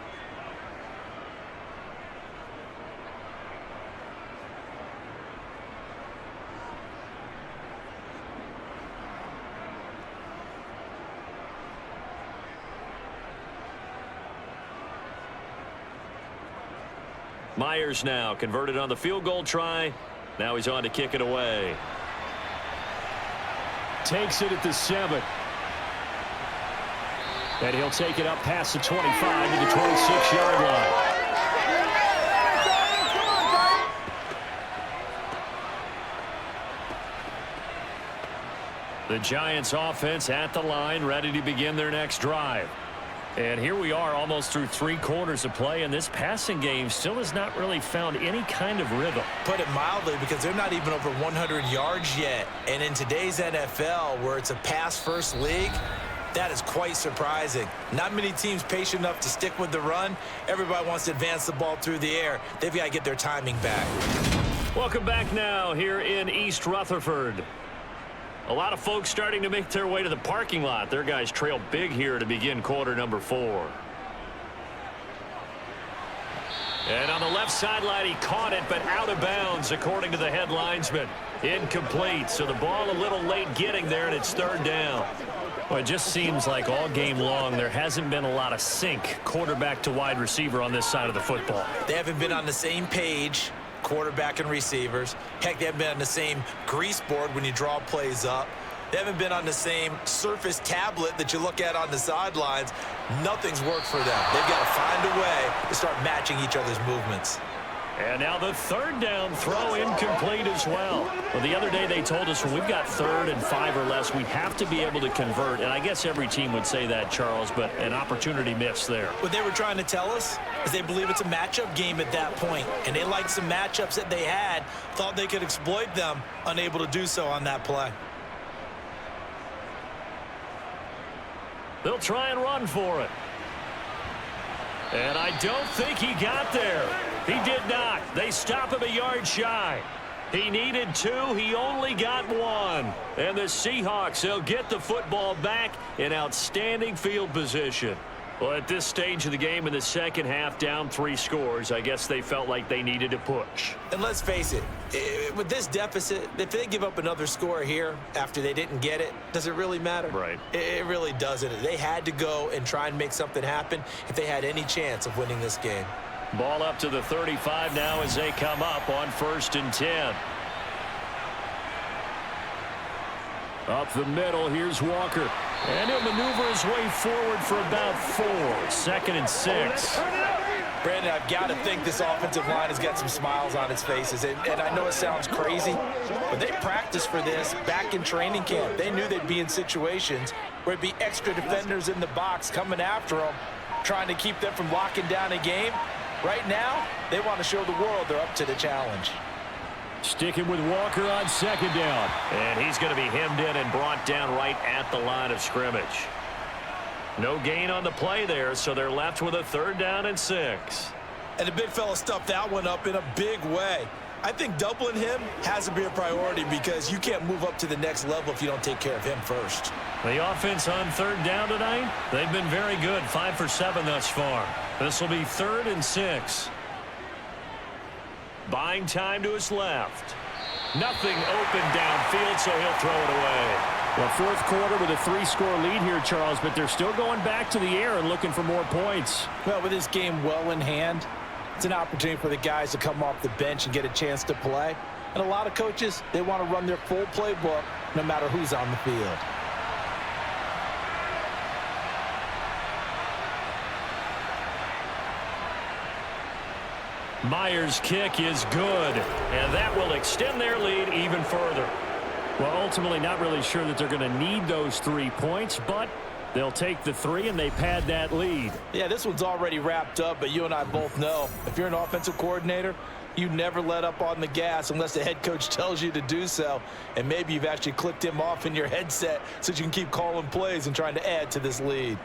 Myers now converted on the field goal try. Now he's on to kick it away. Takes it at the 7. And he'll take it up past the 25 to the 26-yard line. The Giants offense at the line, ready to begin their next drive. And here we are almost through 3 quarters of play, and this passing game still has not really found any kind of rhythm. Put it mildly, because they're not even over 100 yards yet. And in today's NFL, where it's a pass-first league, that is quite surprising. Not many teams patient enough to stick with the run. Everybody wants to advance the ball through the air. They've got to get their timing back. Welcome back now here in East Rutherford. A lot of folks starting to make their way to the parking lot. Their guys trail big here to begin quarter number 4. And on the left sideline, he caught it, but out of bounds, according to the head linesman. Incomplete, so the ball a little late getting there, and it's third down. Well, it just seems like all game long there hasn't been a lot of sync, quarterback to wide receiver on this side of the football. They haven't been on the same page, quarterback and receivers. Heck, they haven't been on the same grease board when you draw plays up. They haven't been on the same Surface tablet that you look at on the sidelines. Nothing's worked for them. They've got to find a way to start matching each other's movements. And now the third down throw incomplete as well. Well, the other day they told us when we've got 3rd and 5 or less, we have to be able to convert. And I guess every team would say that, Charles, but an opportunity missed there. What they were trying to tell us is they believe it's a matchup game at that point. And they liked some matchups that they had, thought they could exploit them, unable to do so on that play. They'll try and run for it. And I don't think he got there. He did not. They stop him a yard shy. He needed 2. He only got 1. And the Seahawks, they'll get the football back in outstanding field position. Well, at this stage of the game in the second half, down 3 scores, I guess they felt like they needed to push. And let's face it, with this deficit, if they give up another score here after they didn't get it, does it really matter? Right. It really doesn't. They had to go and try and make something happen if they had any chance of winning this game. Ball up to the 35 now as they come up on 1st and 10. Up the middle, here's Walker. And he'll maneuver his way forward for about 4. 2nd and 6. Brandon, I've got to think this offensive line has got some smiles on its faces. And I know it sounds crazy, but they practiced for this back in training camp. They knew they'd be in situations where it'd be extra defenders in the box coming after them, trying to keep them from locking down a game. Right now, they want to show the world they're up to the challenge. Sticking with Walker on 2nd down. And he's going to be hemmed in and brought down right at the line of scrimmage. No gain on the play there, so they're left with a 3rd down and 6. And the big fella stuffed that one up in a big way. I think doubling him has to be a priority because you can't move up to the next level if you don't take care of him first. The offense on 3rd down tonight, they've been very good. 5 for 7 thus far. This will be 3rd and 6. Buying time to his left. Nothing open downfield, so he'll throw it away. Well, 4th quarter with a 3-score lead here, Charles, but they're still going back to the air and looking for more points. Well, with this game well in hand, it's an opportunity for the guys to come off the bench and get a chance to play. And a lot of coaches, they want to run their full playbook no matter who's on the field. Myers' kick is good, and that will extend their lead even further. Well, ultimately not really sure that they're going to need those 3 points, but they'll take the 3 and they pad that lead. Yeah, this one's already wrapped up, but you and I both know if you're an offensive coordinator, you never let up on the gas unless the head coach tells you to do so. And maybe you've actually clicked him off in your headset so you can keep calling plays and trying to add to this lead.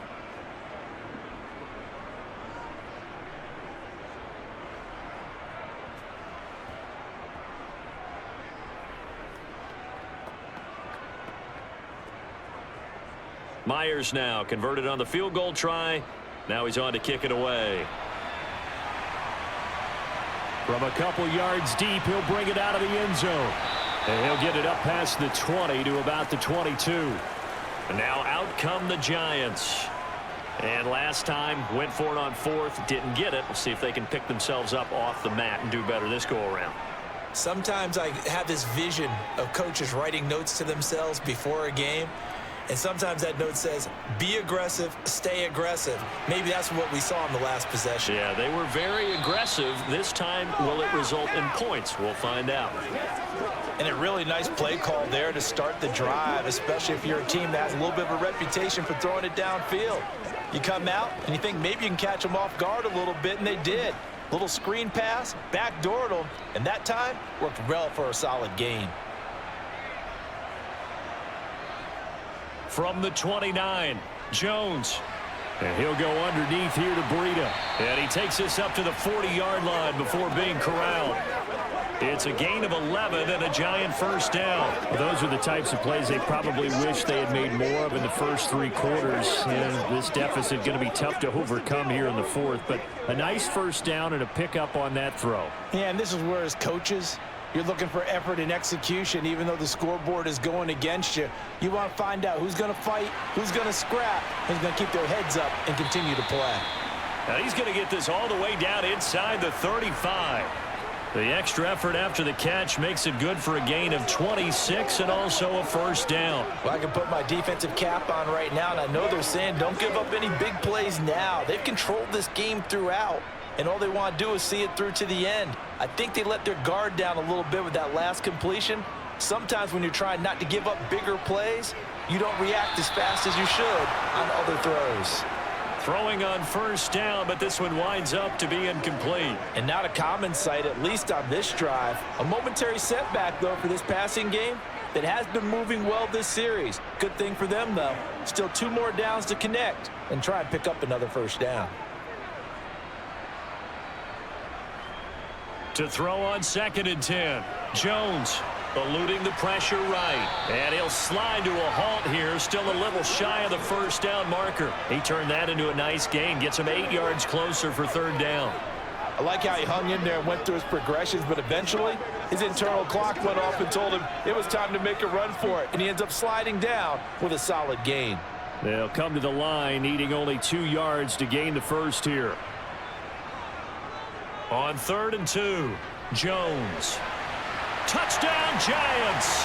Myers now converted on the field goal try. Now he's on to kick it away. From a couple yards deep, he'll bring it out of the end zone. And he'll get it up past the 20 to about the 22. And now out come the Giants. And last time, went for it on 4th, didn't get it. We'll see if they can pick themselves up off the mat and do better this go-around. Sometimes I have this vision of coaches writing notes to themselves before a game. And sometimes that note says, be aggressive, stay aggressive. Maybe that's what we saw in the last possession. Yeah, they were very aggressive. This time, will it result in points? We'll find out. And a really nice play call there to start the drive, especially if you're a team that has a little bit of a reputation for throwing it downfield. You come out and you think maybe you can catch them off guard a little bit, and they did. Little screen pass, backdoored them, and that time worked well for a solid gain. From the 29, Jones. And he'll go underneath here to Breida. And he takes us up to the 40-yard line before being corralled. It's a gain of 11 and a Giant first down. Well, those are the types of plays they probably wish they had made more of in the first 3 quarters. And this deficit going to be tough to overcome here in the fourth. But a nice first down and a pickup on that throw. Yeah, and this is where as coaches, you're looking for effort and execution, even though the scoreboard is going against you. You want to find out who's going to fight, who's going to scrap, who's going to keep their heads up and continue to play. Now he's going to get this all the way down inside the 35. The extra effort after the catch makes it good for a gain of 26 and also a first down. Well, I can put my defensive cap on right now, and I know they're saying don't give up any big plays now. They've controlled this game throughout, and all they want to do is see it through to the end. I think they let their guard down a little bit with that last completion. Sometimes when you're trying not to give up bigger plays, you don't react as fast as you should on other throws. Throwing on first down, but this one winds up to be incomplete. And not a common sight, at least on this drive. A momentary setback, though, for this passing game that has been moving well this series. Good thing for them, though. Still 2 more downs to connect and try and pick up another first down. To throw on 2nd and 10. Jones eluding the pressure right. And he'll slide to a halt here. Still a little shy of the first down marker. He turned that into a nice gain. Gets him 8 yards closer for 3rd down. I like how he hung in there and went through his progressions, but eventually his internal clock went off and told him it was time to make a run for it. And he ends up sliding down with a solid gain. They'll come to the line, needing only 2 yards to gain the first here. On 3rd and 2, Jones. Touchdown, Giants!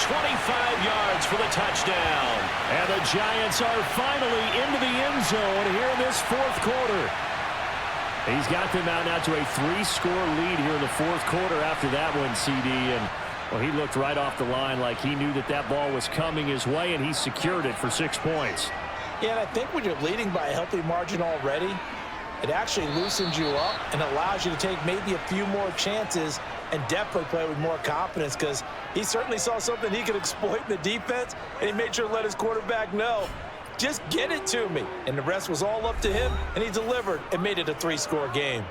25 yards for the touchdown. And the Giants are finally into the end zone here in this 4th quarter. He's got them out now to a 3-score lead here in the 4th quarter after that one, CD. And well, he looked right off the line like he knew that that ball was coming his way, and he secured it for 6 points. Yeah, and I think when you're leading by a healthy margin already, it actually loosens you up and allows you to take maybe a few more chances and definitely play with more confidence, because he certainly saw something he could exploit in the defense, and he made sure to let his quarterback know, just get it to me. And the rest was all up to him, and he delivered and made it a 3-score game.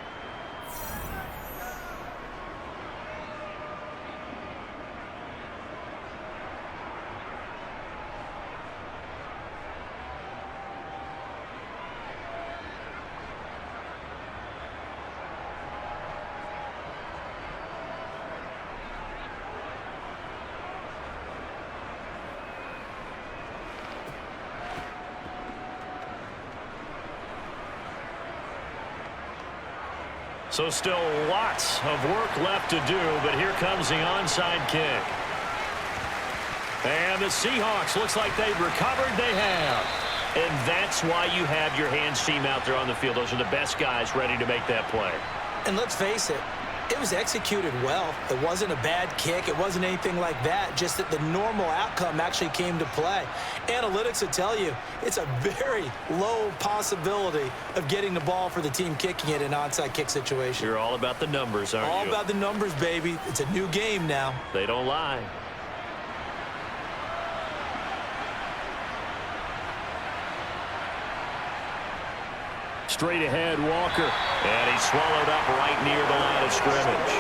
So still lots of work left to do, but here comes the onside kick. And the Seahawks, looks like they've recovered. They have. And that's why you have your hands team out there on the field. Those are the best guys ready to make that play. And let's face it, it was executed well. It wasn't a bad kick. It wasn't anything like that. Just that the normal outcome actually came to play. Analytics will tell you it's a very low possibility of getting the ball for the team kicking it in an onside kick situation. You're all about the numbers, aren't you? All about the numbers, baby. It's a new game now. They don't lie. Straight ahead, Walker. And he's swallowed up right near the line of scrimmage.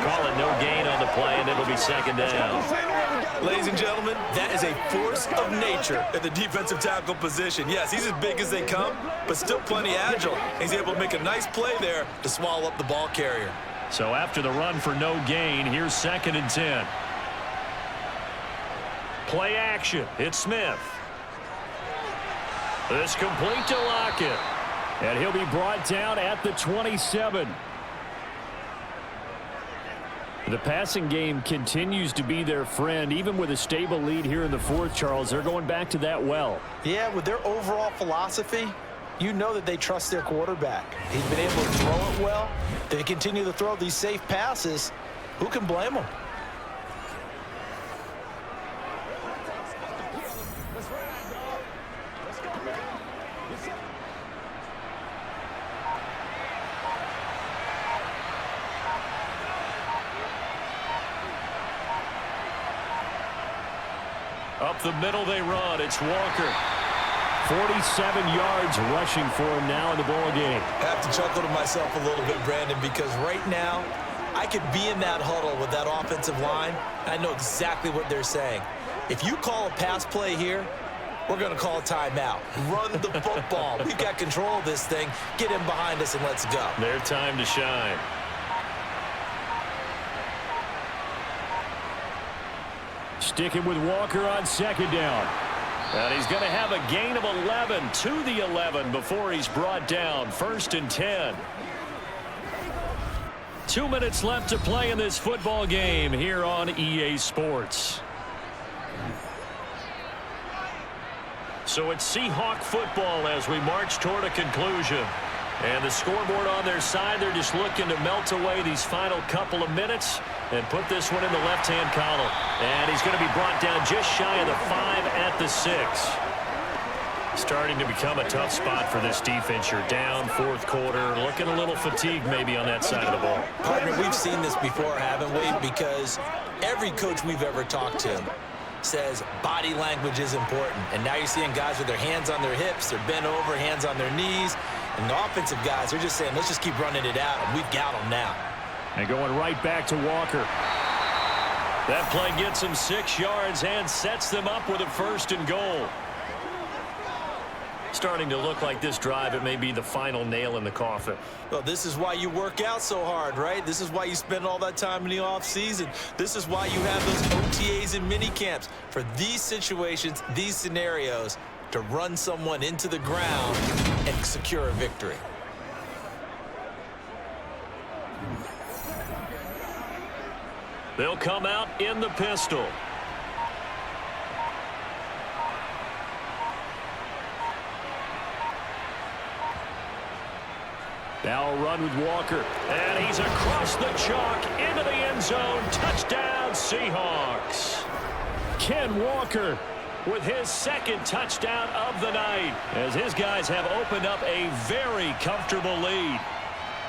Call it no gain on the play, and it'll be 2nd down. Ladies and gentlemen, that is a force of nature at the defensive tackle position. Yes, he's as big as they come, but still plenty agile. He's able to make a nice play there to swallow up the ball carrier. So after the run for no gain, here's 2nd and 10. Play action. It's Smith. This complete to Lockett. And he'll be brought down at the 27. The passing game continues to be their friend, even with a stable lead here in the 4th, Charles. They're going back to that well. Yeah, with their overall philosophy, you know that they trust their quarterback. He's been able to throw it well. They continue to throw these safe passes. Who can blame them? Up the middle they run. It's Walker. 47 yards rushing for him now in the ball game. I have to chuckle to myself a little bit, Brandon, because right now I could be in that huddle with that offensive line. I know exactly what they're saying. If you call a pass play here, we're going to call a timeout. Run the football. We've got control of this thing. Get in behind us and let's go. Their time to shine. Sticking with Walker on second down. And he's going to have a gain of 11 to the 11 before he's brought down. 1st and 10. 2 minutes left to play in this football game here on EA Sports. So it's Seahawk football as we march toward a conclusion. And the scoreboard on their side, they're just looking to melt away these final couple of minutes and put this one in the left-hand column. And he's going to be brought down just shy of the 5 at the 6. Starting to become a tough spot for this defense. You're down 4th quarter, looking a little fatigued maybe on that side of the ball. Partner, we've seen this before, haven't we? Because every coach we've ever talked to says body language is important. And now you're seeing guys with their hands on their hips, they're bent over, hands on their knees. And the offensive guys are just saying, let's just keep running it out, and we've got them now. And going right back to Walker. That play gets him 6 yards and sets them up with a 1st and goal. Starting to look like this drive, it may be the final nail in the coffin. Well, this is why you work out so hard, right? This is why you spend all that time in the offseason. This is why you have those OTAs and mini camps. For these situations, these scenarios, to run someone into the ground and secure a victory. They'll come out in the pistol. Now a run with Walker. And he's across the chalk into the end zone. Touchdown, Seahawks. Ken Walker with his 2nd touchdown of the night, as his guys have opened up a very comfortable lead.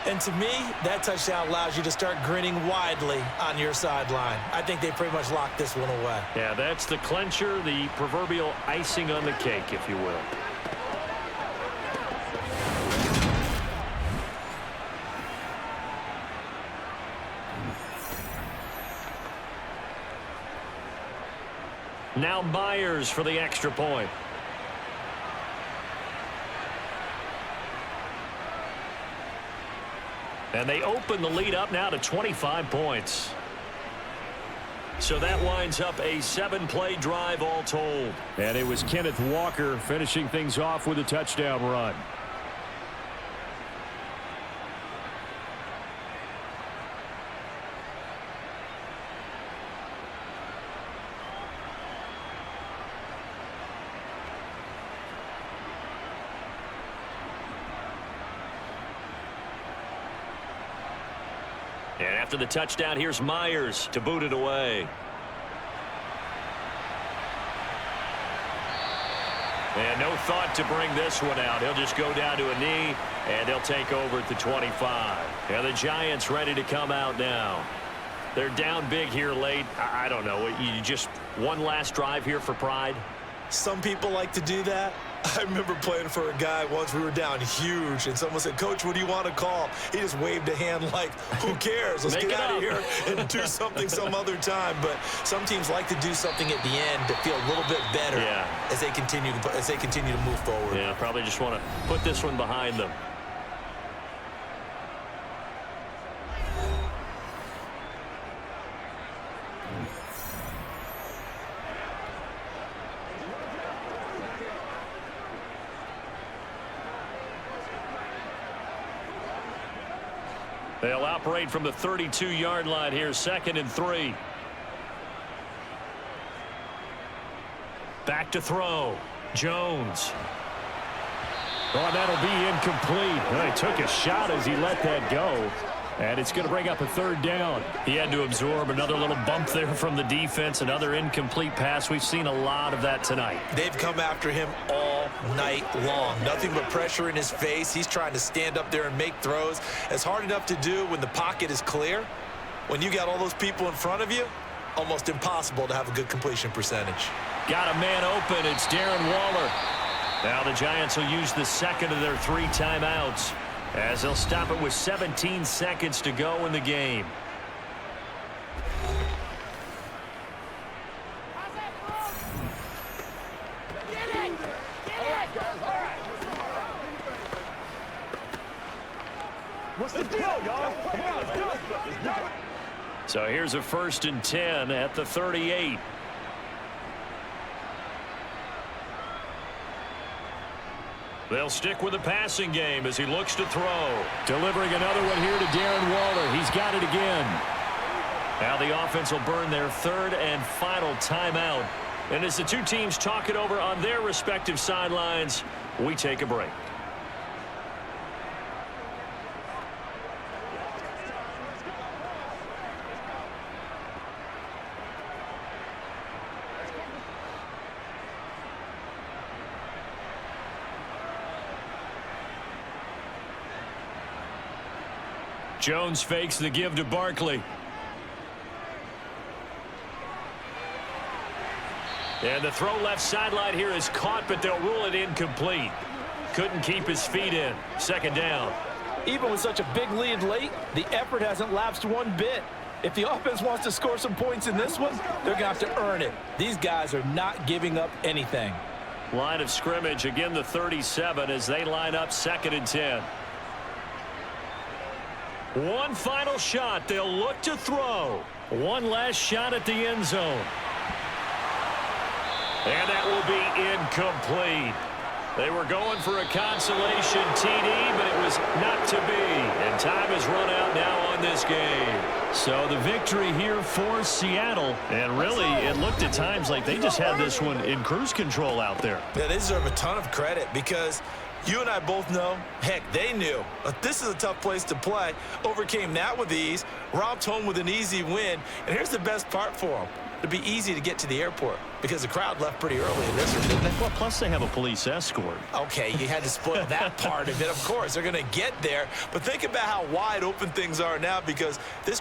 And to me, that touchdown allows you to start grinning widely on your sideline. I think they pretty much locked this one away. Yeah, that's the clincher, the proverbial icing on the cake, if you will. Now Myers for the extra point. And they open the lead up now to 25 points. So that winds up a 7-play drive all told. And it was Kenneth Walker finishing things off with a touchdown run. And after the touchdown, here's Myers to boot it away. And no thought to bring this one out. He'll just go down to a knee, and they'll take over at the 25. And the Giants ready to come out now. They're down big here late. I don't know. You just one last drive here for pride? Some people like to do that. I remember playing for a guy once. We were down huge, and someone said, "Coach, what do you want to call?" He just waved a hand like, who cares? Let's get out of here and do something some other time. But some teams like to do something at the end to feel a little bit better as they continue to move forward. Yeah, probably just want to put this one behind them. They'll operate from the 32-yard line here, 2nd and 3. Back to throw. Jones. Oh, that'll be incomplete. Well, he took a shot as he let that go. And it's going to bring up a 3rd down. He had to absorb another little bump there from the defense, another incomplete pass. We've seen a lot of that tonight. They've come after him all night long. Nothing but pressure in his face. He's trying to stand up there and make throws. It's hard enough to do when the pocket is clear. When you got all those people in front of you, almost impossible to have a good completion percentage. Got a man open. It's Darren Waller. Now the Giants will use the 2nd of their 3 timeouts, as they'll stop it with 17 seconds to go in the game. What's the deal, y'all? Come on, let's go. So here's a 1st and 10 at the 38. They'll stick with the passing game as he looks to throw. Delivering another one here to Darren Waller. He's got it again. Now the offense will burn their 3rd and final timeout. And as the two teams talk it over on their respective sidelines, we take a break. Jones fakes the give to Barkley. And the throw left sideline here is caught, but they'll rule it incomplete. Couldn't keep his feet in. 2nd down. Even with such a big lead late, the effort hasn't lapsed one bit. If the offense wants to score some points in this one, they're going to have to earn it. These guys are not giving up anything. Line of scrimmage, again the 37 as they line up 2nd and 10. One final shot. They'll look to throw. One last shot at the end zone. And that will be incomplete. They were going for a consolation TD, but it was not to be. And time has run out now on this game. So the victory here for Seattle. And really, it looked at times like they just had this one in cruise control out there. Yeah, they deserve a ton of credit because you and I both know, heck, they knew. But this is a tough place to play. Overcame that with ease, romped home with an easy win. And here's the best part for them. It'd be easy to get to the airport because the crowd left pretty early in this one, didn't they? Well, plus they have a police escort. Okay, you had to spoil that part of it. Of course, they're going to get there. But think about how wide open things are now because this